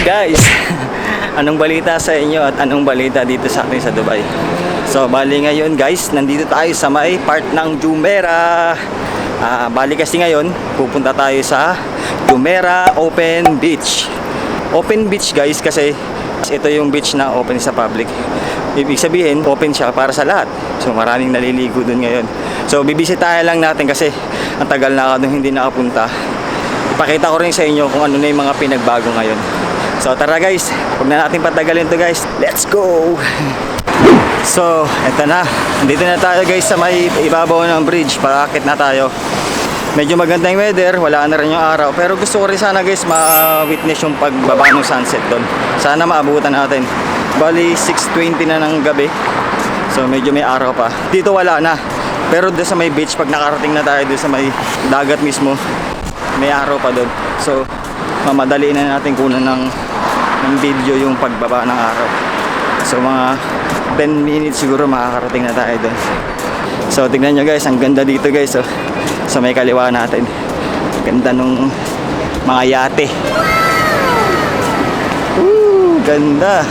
Guys, anong balita sa inyo at anong balita dito sa atin sa Dubai? So, bali ngayon guys, nandito tayo sa may part ng Jumeirah. Bali kasi ngayon, pupunta tayo sa Jumeirah Open Beach. Open beach guys kasi ito yung beach na open sa public. Ibig sabihin, open siya para sa lahat. So, maraming naliligo dun ngayon. So, bibisitahin lang natin kasi ang tagal na ako dun hindi nakapunta. Ipakita ko rin sa inyo kung ano na yung mga pinagbago ngayon. So tara guys, huwag na natin patagalin to guys. Let's go! So, eto na. Dito na tayo guys sa may ibabaw ng bridge. Paakit na tayo. Medyo maganda yung weather, wala na rin yung araw. Pero gusto ko rin sana guys ma-witness yung pagbaba ng sunset doon. Sana maabutan natin. Bali 6:20 na ng gabi. So medyo may araw pa. Dito wala na. Pero doon sa may beach, pag nakarating na tayo doon sa may dagat mismo, may araw pa doon. So mamadali na natin kunan ng video yung pagbaba ng araw. So mga 10 minutes siguro makakarating na tayo doon. So tignan nyo guys, ang ganda dito guys. So, sa may kaliwa natin, ganda nung mga yate. Woo, ganda.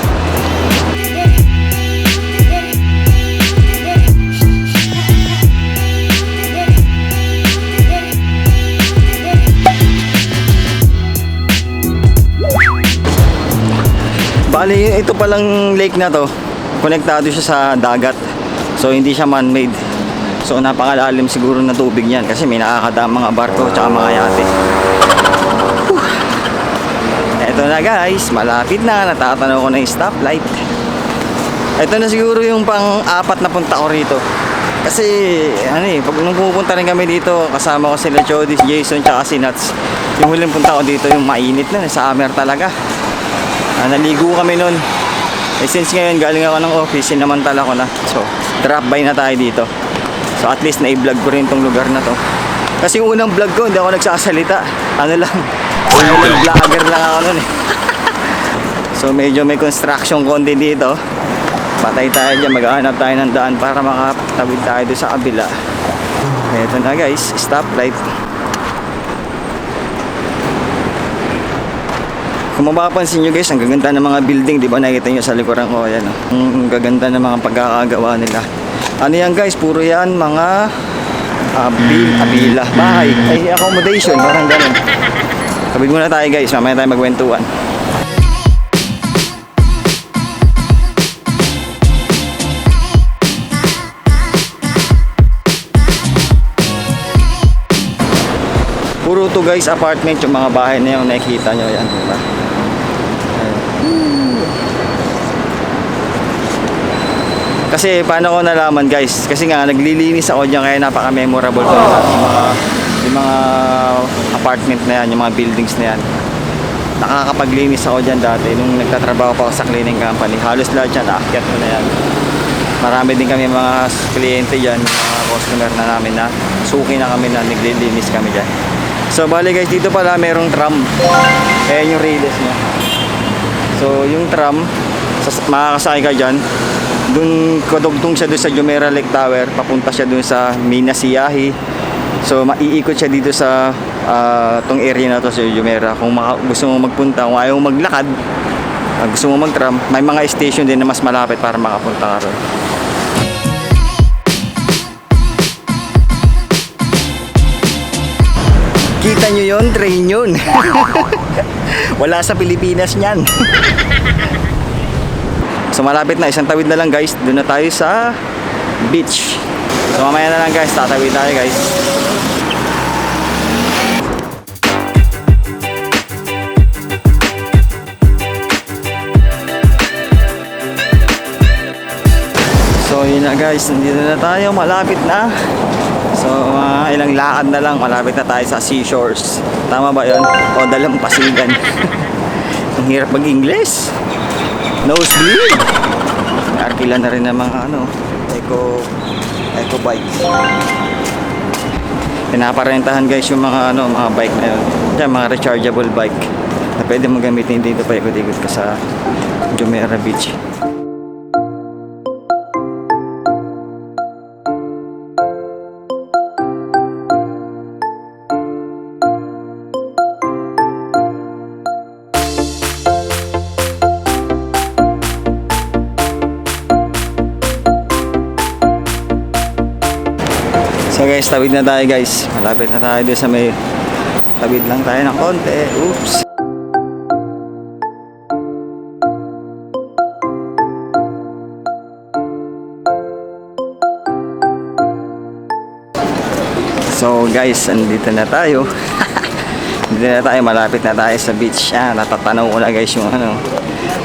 Bali, ito palang lake na to, konektado siya sa dagat. So hindi siya man-made. So napakalalim siguro na tubig niyan kasi may nakakadaan mga barko tsaka mga yate. Ito na guys, malapit na, natatanaw ko na yung stoplight. Ito na siguro yung pang-apat na punta ko rito. Kasi pag nung pupunta rin kami dito, kasama ko sila Jody, Jason tsaka si Nuts. Yung huling punta ko dito, yung mainit na, summer talaga. Naligo kami nun. Since ngayon galing ako ng office, sinamantala ko na. So, drop by na tayo dito. So, at least na-i-vlog ko rin tong lugar na to. Kasi yung unang vlog ko, hindi ako nagsasalita. Vlogger lang ako nun So, medyo may construction konti dito. Patay tayo dyan, maghahanap tayo ng daan para makatawid tayo doon sa kabila. Ito na guys, stoplight. Kung mapapansin nyo guys, ang gaganda ng mga building, di ba nakita nyo sa likuran ko, ayan, ang gaganda ng mga pagkakagawa nila. Ano yan guys, puro yan mga abila, bahay, ay accommodation, parang ganun. Sabid muna tayo guys, mamaya tayo magwentuhan. Puro to guys, apartment, yung mga bahay na yung nakikita nyo, yan, diba? Kasi paano ko nalaman guys, kasi nga naglilinis ako dyan kaya napaka memorable ko yung mga apartment na yan, yung mga buildings na yan. Nakakapaglinis ako dyan dati nung nagtatrabaho pa ako sa cleaning company. Halos lahat yan, aakyat ko na yan. Marami din kami mga kliyente dyan, mga customer na namin na suki na kami na naglilinis kami dyan. So bali guys, dito pala merong tram. Ayan yung rails niya. So yung tram, makakasakay ka dyan. Dun kadugtong siya doon sa Jumeirah Lake Tower, papunta siya doon sa Mina Siyahi. So maiikot siya dito sa tong area na to sa Jumeirah. Kung gusto mo magpunta, kung ayaw mo maglakad, gusto mo mag-tram, may mga station din na mas malapit para makapunta ka ron. Kita nyo yun, train yun. Wala sa Pilipinas niyan. So malapit na, isang tawid na lang guys. Doon na tayo sa beach. So mamaya na lang guys, tatawid tayo guys. So yun na guys, nandito na tayo, malapit na. So ilang lakad na lang, malapit na tayo sa seashores. Tama ba yun? O dalampasigan. Ang hirap mag-English. Nosebleed. Arkila na rin ng mga eco bike. Pinaparentahan guys yung mga mga bike na yun. Diyan, mga rechargeable bike na pwede mo gamitin dito pa ikot-ikot ka sa Jumeirah Beach. So guys, tawid na tayo guys. Malapit na tayo doon sa may... Tawid lang tayo ng konti. Oops. So guys, andito na tayo. Andito na tayo, malapit na tayo sa beach. Natatanaw ko na guys yung ano,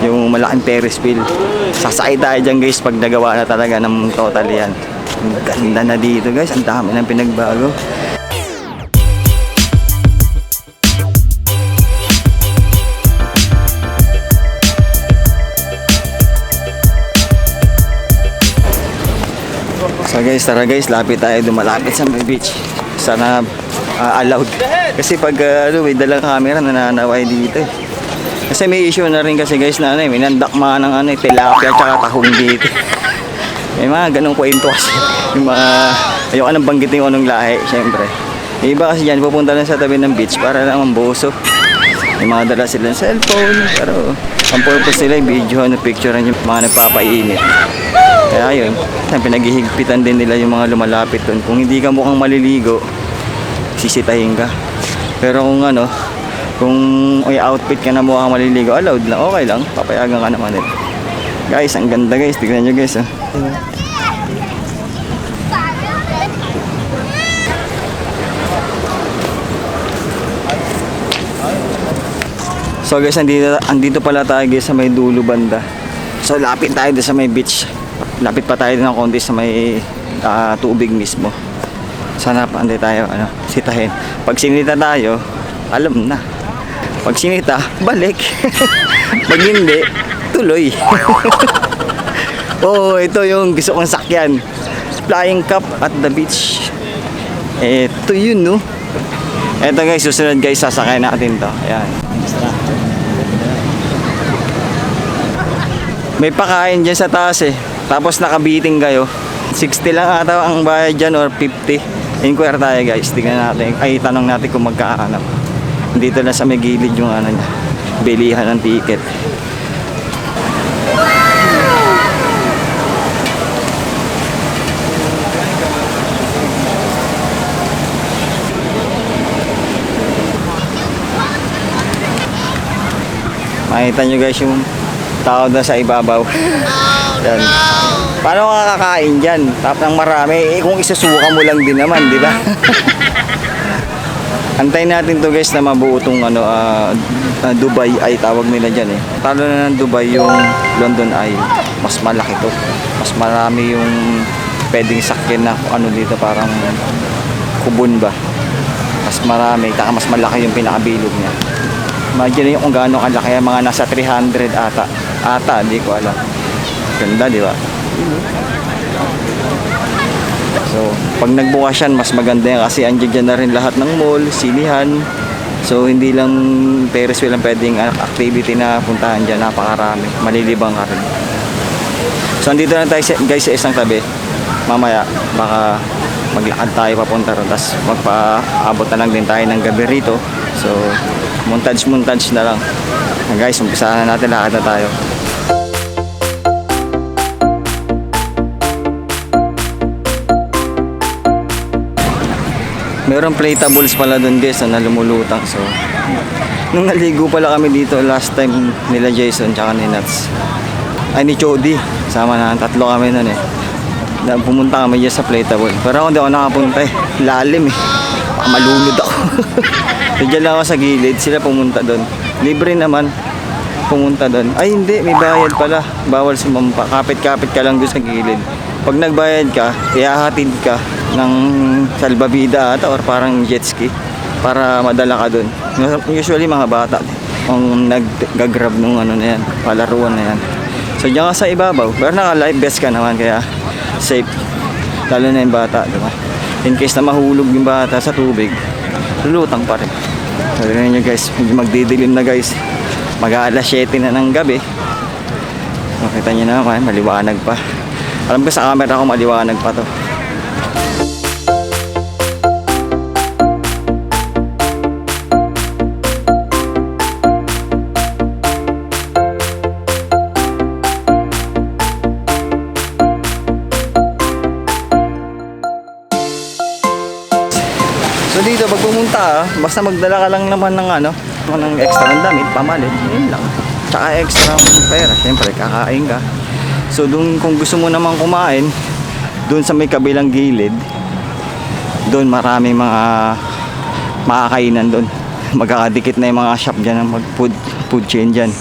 yung malaking Ferris wheel. Sasakay tayo dyan guys pag nagawa na talaga ng total yan. Ang ganda na dito guys, ang dami ng pinagbago. So guys, tara guys, lapit tayo, dumalapit sa may beach. Sana allowed. Kasi pag may dalang camera, nananaway dito eh. Kasi may issue na rin kasi guys na may nandakma ng tilapia at tahong dito. May mga ganong kwento kasi. Yung mga, ayoko nang banggitin yung anong lahi, syempre. Yung iba kasi dyan, pupunta lang sa tabi ng beach para lang mamboso. May mga dala silang cellphone, pero ang purpose nila yung video, picture yung mga nagpapainit. Kaya yun, pinaghihigpitan din nila yung mga lumalapit doon. Kung hindi ka mukhang maliligo, sisitahin ka. Pero kung may outfit ka na mukhang maliligo, allowed lang, okay lang, papayagan ka naman din. Guys, ang ganda guys, tignan nyo guys. So guys, andito pala tayo guys sa may dulo banda. So lapit tayo sa may beach. Lapit pa tayo ng konti sa may tubig mismo. Sana pa tayo sitahin. Pag sinita tayo, alam na. Pag sinita, balik. Pag hindi, tuloy. Oh, ito yung gusto kong sakyan. Flying cup at the beach. Ito yun, no? Ito guys, susunod guys, sasakay natin to. Ayan. May pakain dyan sa taas eh. Tapos nakabiting kayo. 60 lang ata ang bayad dyan or 50. Inquire tayo guys. Tingnan natin. Ay, tanong natin kung magkaanap. Dito na sa may gilid yung niya. Bilihan ng ticket. Makita nyo guys yung tao na sa ibabaw. Yan. Paano ka kakain dyan? Tapos ng marami. Kung isusuka mo lang din naman, di ba? Antayin natin to guys na mabuo itong Dubai Eye tawag nila dyan eh. Talo na ng Dubai yung London Eye. Mas malaki to. Mas marami yung pwedeng sakyan na dito parang kubon ba. Mas marami. Taka mas malaki yung pinakabilog niya. Imagine nyo kung gaano kalaki, mga nasa 300 ata, hindi ko alam. Ganda, di ba? So, pag nagbukas yan, mas maganda yan kasi andyan dyan na rin lahat ng mall, sinihan. So, hindi lang Ferris wheel ang pwedeng activity na puntahan dyan, napakarami. Malilibang ka rin. So, andito na tayo guys sa isang tabi. Mamaya, baka maglakad tayo papunta ron. Tapos, magpaabot na lang din tayo ng gabi rito. So, montage na lang. Guys, umpisahan na natin, lakad na tayo. Merong platables pala doon guys na lumulutang. So, nung naligo pala kami dito last time nila Jason tsaka ni Nats. Ay ni Chody. Sama na, tatlo kami nun eh. Pumunta kami dyan sa platable. Pero ako hindi ako nakapunta eh. Lalim eh. Malunod ako. So, dyan lang ako sa gilid. Sila pumunta doon. Libre naman pumunta doon. Ay hindi, may bayad pala. Bawal sumampa. Kapit-kapit ka lang doon sa gilid. Pag nagbayad ka, ihahatid ka ng salbabida ata or parang jet ski para madala ka doon. Usually mga bata ang nag-grab nung na yan, palaruan na yan. So diyan ka sa ibabaw, pero naka-life vest ka naman kaya safe. Lalo na yung bata, diba? In case na mahulog yung bata sa tubig, lulutang pa rin. So tingnan nyo guys, magdidilim na guys. Mag-aalas 7 na ng gabi. Makita nyo naman, maliwanag pa. Alam ko sa camera ko maliwanag pa to. basta magdala ka lang naman ng ng extra ng damit, pamalit, yun lang. Tsaka extra pera, syempre kakain ka. So dun kung gusto mo naman kumain, dun sa may kabilang gilid, dun maraming mga makakainan dun. Magkakadikit na yung mga shop dyan, food chain dyan.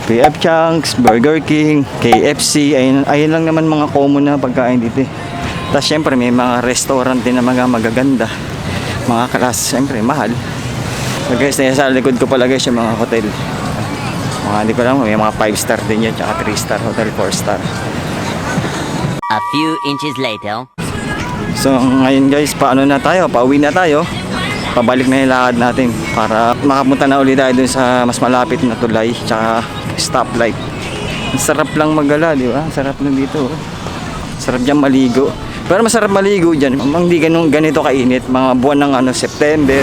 PF Chunks, Burger King, KFC, ayun lang naman mga common na pagkain dito. Tapos syempre may mga restaurant din na mga magaganda, mga class, syempre mahal. So guys, sa likod ko pala guys yung mga hotel. Mga hindi ko lang, may mga 5 star din yan, tsaka 3 star hotel, 4 star. A few inches later. So ngayon guys, paano na tayo? Pauwi na tayo. Pabalik na yung lakad natin para makapunta na ulit tayo dun sa mas malapit na tulay tsaka stoplight. Ang sarap lang magala, di ba? Sarap lang dito. Sarap dyan maligo. Pero masarap maligo dyan. Hindi ganito kainit. Mga buwan ng September,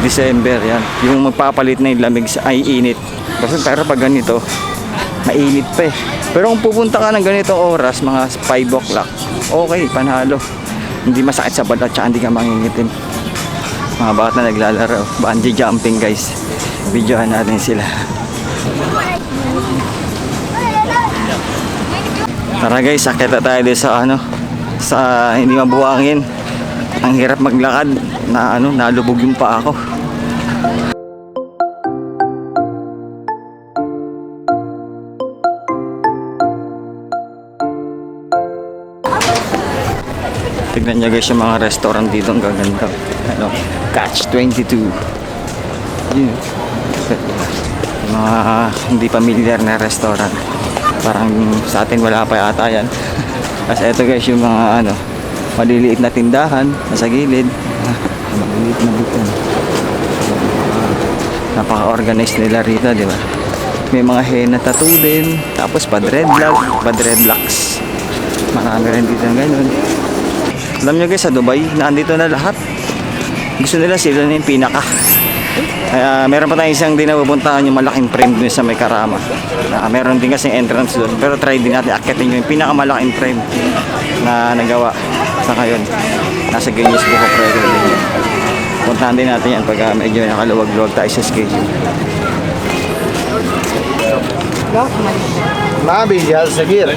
December, yan. Yung magpapalit na yung lamig ay init. Kasi pero pag ganito, mainit pa eh. Pero kung pupunta ka ng ganitong oras, mga 5 o'clock, okay, panalo. Hindi masakit sa balat tsaka hindi ka mangingitim. Mga bata na naglalaro, bungee jumping guys. Videohan natin sila. Tara guys, akit na tayo dito sa sa hindi mabuhangin. Ang hirap maglakad na nalubog yung paa ko. Tignan nyo guys yung mga restaurant dito, ang gaganda. Catch 22. Yun. Yung mga hindi familiar na restaurant. Parang sa atin wala pa yata yan. Kasi ito guys yung mga maliliit na tindahan nasa gilid. Maliliit na bukan. Napaka-organized nila rito, di ba? May mga henna tattoo din. Tapos pa-dreadlocks. Marami rin dito ng ganun. Alam nyo guys, sa Dubai, nandito na lahat. Gusto nila sila na yung pinaka. Kaya meron pa tayong isang din na pupuntahan yung malaking frame dun sa may Karama. Meron din kasi entrance doon. Pero try din natin akitin yung pinakamalaking frame na nagawa sa ngayon. Nasa Guinness Book of Records din yun. Puntahan din natin yan pag medyo nakaluwag-luwag tayo sa schedule. Mabigyan, sagir.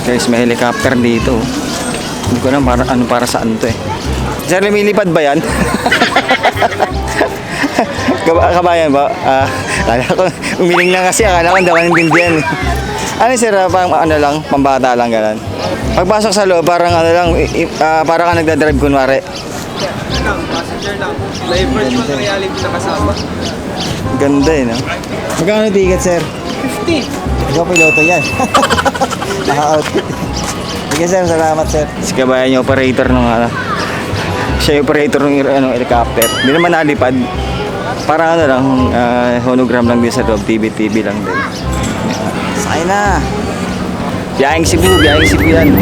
Guys, may helicopter dito. Hindi ko na para saan to eh. Sir, lumilipad ba yan? Kabayan ba? Kala ko, umiling na kasi. Akala ko hindi ako naintindihan. Ano sir, lang, pambata lang gano'n. Pagpasok sa loob, parang parang ka nagdadrive kunwari. Passenger lang. May virtual reality na kasama. Ganda eh, no? Magkano ticket, sir? 50. Ikaw piloto yan. Naka-outfit. Sige sir, salamat sir. Si kabayan yung operator ng siya yung operator ng helicopter. Hindi naman nalipad. Parang lang, hologram lang din sa loob. TV lang din. Sakay na. Biyaheng Cebu yan.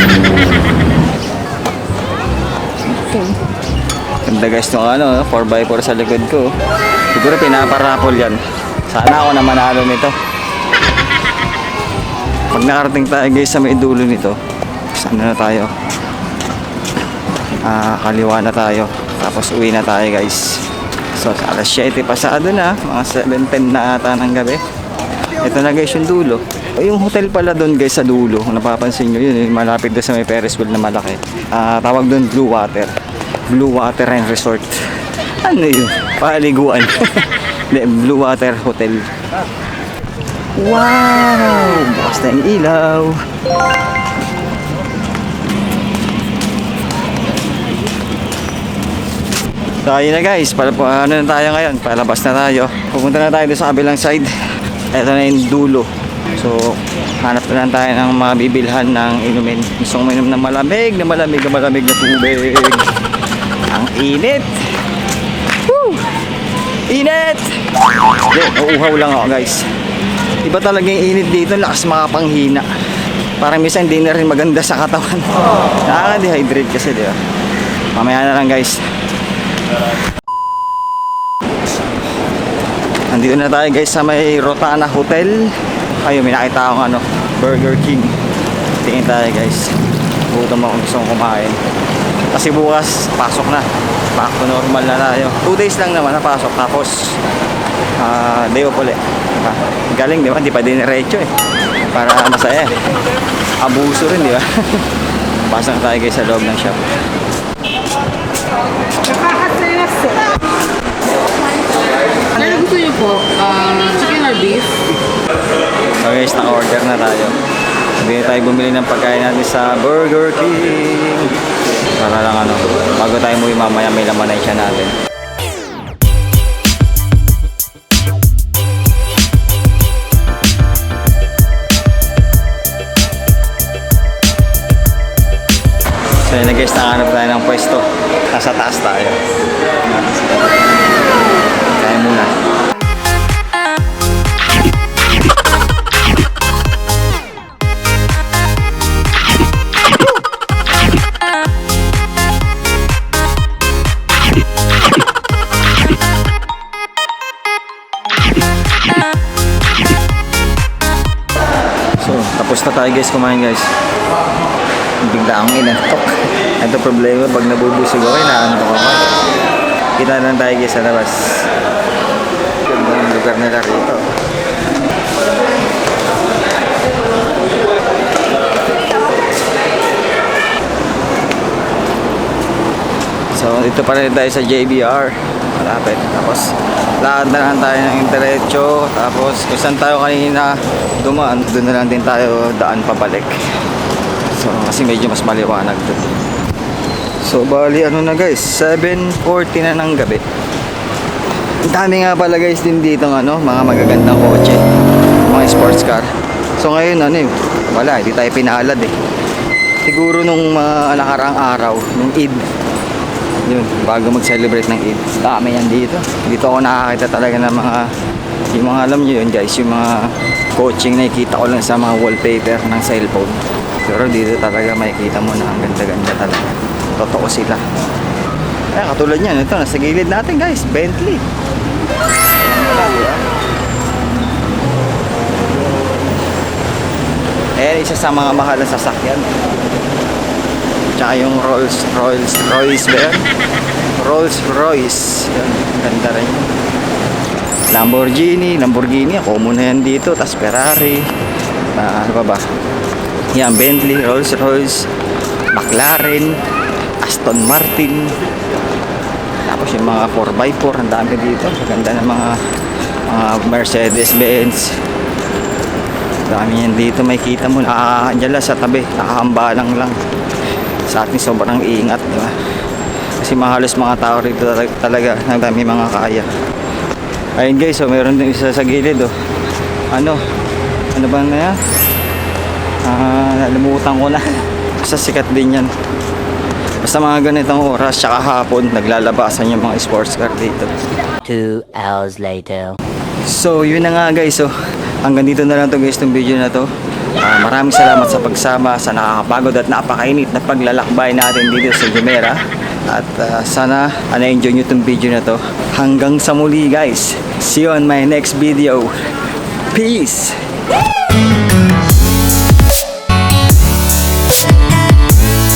Ganda guys ng 4x4 sa likod ko. Siguro pinaparapol yan. Sana ako na manalo nito. Pag nakarating tayo guys sa may dulo nito, saan na tayo? Kaliwa na tayo. Tapos uwi na tayo guys. So alas 7 pasado na, mga 7:10 na ata ng gabi. Ito na guys yung dulo. Yung hotel pala doon guys sa dulo, kung napapansin nyo yun, malapit doon sa may Ferris wheel na malaki. Tawag doon Blue Water and Resort. Ano yun? Paliguan. Blue Water Hotel. Wow! Bukas na yung ilaw. So ayun na guys, ano na tayo ngayon? Palabas na tayo. Pupunta na tayo doon sa kabilang side. Ito na yung dulo. So hanap na lang tayo ng mga bibilhan ng inumin. Gusto kong mainom ng malamig na tubig. Ang init! Woo! Init! Hindi, uuhaw lang ako guys. Iba talaga yung init dito, lakas makapanghina. Parang minsan hindi na rin maganda sa katawan. Nakaka-dehydrate kasi, di ba? Mamaya na lang guys. Nandito na tayo guys sa may Rotana Hotel. Ayun, may nakita akong Burger King. Tingin tayo guys. Gutom ako, gusto kong kumain. Kasi bukas, pasok na. Back to normal na tayo. 2 days lang naman napasok. Tapos, day off ulit. Diba? Galing, di ba? Hindi pa din diretso eh. Para masaya eh. Abuso rin, di ba? Pasok tayo guys sa loob ng shop. Ano gusto niyo po? Chicken or beef? So guys, naka-order na tayo. Hindi tayo bumili ng pagkain natin sa Burger King. Para lang ano, bago tayo muli mamaya may laman na siya natin. So yun na guys, nakahanap tayo ng pwesto. Nasa taas tayo. Kaya muna. So, tapos na tayo guys kumain guys. Bigla akong inantok. Ito problema pag nabubusog ako, inaantok ako. Kita lang tayo guys sa labas. Ganda ng lugar nila rito. So, dito pa rin tayo sa JBR. Malapit. Tapos, lakad na lang tayo ng diretso. Tapos, kung saan tayo kanina dumaan, doon na lang din tayo daan pabalik. So, kasi medyo mas maliwanag doon. So, bali ano na guys, 7:40 na ng gabi. Ang dami nga pala guys din dito ng ano, mga magagandang kotse. Mga sports car. So, ngayon ano eh, wala, hindi tayo pinalad eh. Siguro nung mga nakaraang araw, nung Eid, yun, bago mag-celebrate ng Eid, dami yan dito. Dito ako nakakita talaga ng mga, yung mga alam nyo yun guys, yung mga coaching na nakikita ko lang sa mga wallpaper ng cellphone. Pero dito talaga makikita mo na ang ganda-ganda talaga. Totoo sila. Kaya katulad yan, ito nasa gilid natin guys, Bentley. Ayan mo lang, diba? Ayan, isa sa mga mahal na sasakyan. Tsaka yung Rolls Royce ba yan? Rolls Royce. Yan, ganda rin. Lamborghini, common na yan dito. Tas Ferrari. Ano pa ba? Yan, Bentley, Rolls Royce, McLaren, Aston Martin. Tapos yung mga 4x4, ang dami dito. Ganda ng mga Mercedes-Benz. Dami yan dito. May kita mo, dyan lang sa tabi. Nakahambalang lang. Sa ating sobrang ingat, di ba? Kasi mahalos mga tao rito talaga na dami mga kaya. Ayun guys, so meron din isa sa gilid oh. Ano ba na yan? Nalimutan ko na. Basta sikat din yan. Basta mga ganitong oras tsaka hapon naglalabasan yung mga sports car dito. 2 hours later. So yun na nga guys, so hanggang dito na lang to guys, itong video na to. Maraming salamat sa pagsama sa nakakapagod at napakainit na paglalakbay natin dito sa Jumeirah. At sana na-enjoy nyo itong video na to. Hanggang sa muli guys. See you on my next video. Peace!